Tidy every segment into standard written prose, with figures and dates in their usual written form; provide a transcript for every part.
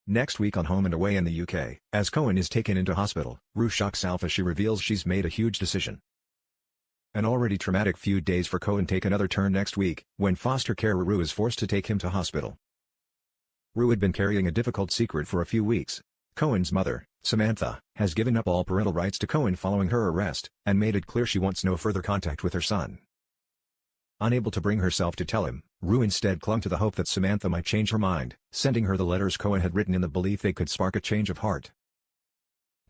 Next week on Home and Away in the UK, as Cohen is taken into hospital, Rue shocks Alf as she reveals she's made a huge decision. An already traumatic few days for Cohen take another turn next week, when foster care Rue is forced to take him to hospital. Rue had been carrying a difficult secret for a few weeks. Cohen's mother, Samantha, has given up all parental rights to Cohen following her arrest, and made it clear she wants no further contact with her son. Unable to bring herself to tell him, Rue instead clung to the hope that Samantha might change her mind, sending her the letters Cohen had written in the belief they could spark a change of heart.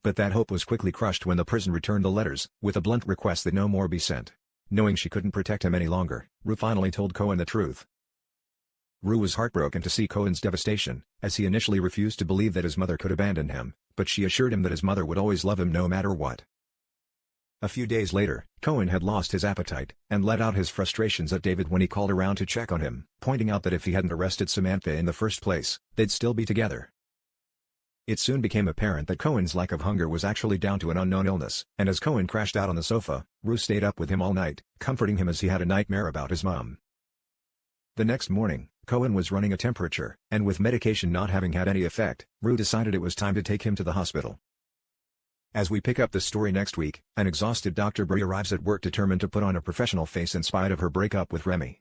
But that hope was quickly crushed when the prison returned the letters, with a blunt request that no more be sent. Knowing she couldn't protect him any longer, Rue finally told Cohen the truth. Rue was heartbroken to see Cohen's devastation, as he initially refused to believe that his mother could abandon him, but she assured him that his mother would always love him no matter what. A few days later, Cohen had lost his appetite, and let out his frustrations at David when he called around to check on him, pointing out that if he hadn't arrested Samantha in the first place, they'd still be together. It soon became apparent that Cohen's lack of hunger was actually down to an unknown illness, and as Cohen crashed out on the sofa, Rue stayed up with him all night, comforting him as he had a nightmare about his mom. The next morning, Cohen was running a temperature, and with medication not having had any effect, Rue decided it was time to take him to the hospital. As we pick up the story next week, an exhausted Dr. Bree arrives at work determined to put on a professional face in spite of her breakup with Remy.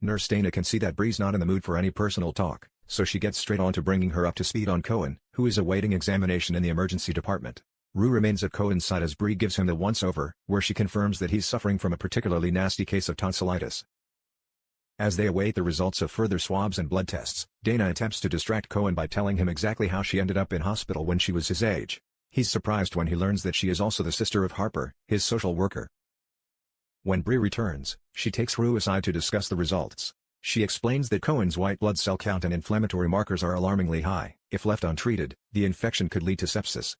Nurse Dana can see that Bree's not in the mood for any personal talk, so she gets straight on to bringing her up to speed on Cohen, who is awaiting examination in the emergency department. Rue remains at Cohen's side as Bree gives him the once-over, where she confirms that he's suffering from a particularly nasty case of tonsillitis. As they await the results of further swabs and blood tests, Dana attempts to distract Cohen by telling him exactly how she ended up in hospital when she was his age. He's surprised when he learns that she is also the sister of Harper, his social worker. When Bree returns, she takes Rue aside to discuss the results. She explains that Cohen's white blood cell count and inflammatory markers are alarmingly high. If left untreated, the infection could lead to sepsis.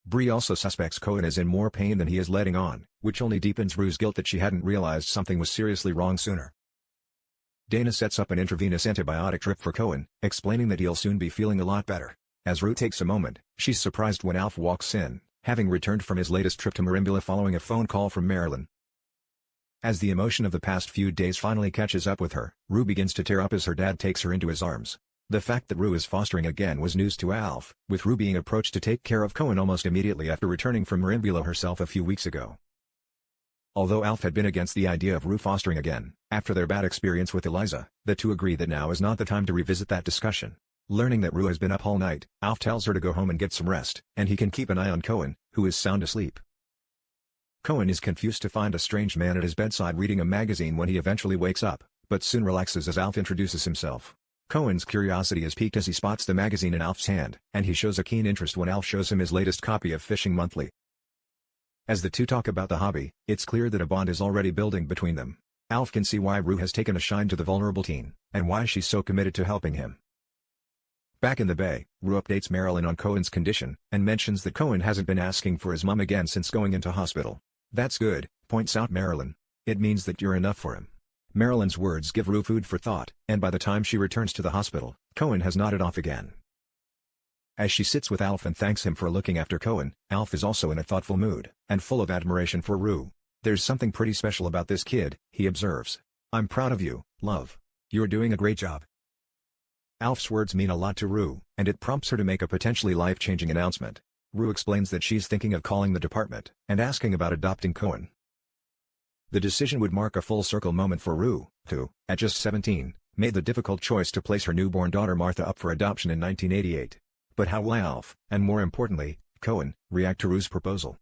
Bree also suspects Cohen is in more pain than he is letting on, which only deepens Rue's guilt that she hadn't realized something was seriously wrong sooner. Dana sets up an intravenous antibiotic drip for Cohen, explaining that he'll soon be feeling a lot better. As Rue takes a moment, she's surprised when Alf walks in, having returned from his latest trip to Merimbula following a phone call from Marilyn. As the emotion of the past few days finally catches up with her, Rue begins to tear up as her dad takes her into his arms. The fact that Rue is fostering again was news to Alf, with Rue being approached to take care of Cohen almost immediately after returning from Merimbula herself a few weeks ago. Although Alf had been against the idea of Rue fostering again, after their bad experience with Eliza, the two agree that now is not the time to revisit that discussion. Learning that Rue has been up all night, Alf tells her to go home and get some rest, and he can keep an eye on Cohen, who is sound asleep. Cohen is confused to find a strange man at his bedside reading a magazine when he eventually wakes up, but soon relaxes as Alf introduces himself. Cohen's curiosity is piqued as he spots the magazine in Alf's hand, and he shows a keen interest when Alf shows him his latest copy of Fishing Monthly. As the two talk about the hobby, it's clear that a bond is already building between them. Alf can see why Rue has taken a shine to the vulnerable teen, and why she's so committed to helping him. Back in the Bay, Rue updates Marilyn on Cohen's condition, and mentions that Cohen hasn't been asking for his mom again since going into hospital. "That's good," points out Marilyn. "It means that you're enough for him." Marilyn's words give Rue food for thought, and by the time she returns to the hospital, Cohen has nodded off again. As she sits with Alf and thanks him for looking after Cohen, Alf is also in a thoughtful mood, and full of admiration for Rue. "There's something pretty special about this kid," he observes. "I'm proud of you, love. You're doing a great job." Alf's words mean a lot to Rue, and it prompts her to make a potentially life-changing announcement. Rue explains that she's thinking of calling the department, and asking about adopting Cohen. The decision would mark a full-circle moment for Rue, who, at just 17, made the difficult choice to place her newborn daughter Martha up for adoption in 1988. But how will Alf, and more importantly, Cohen, react to Rue's proposal?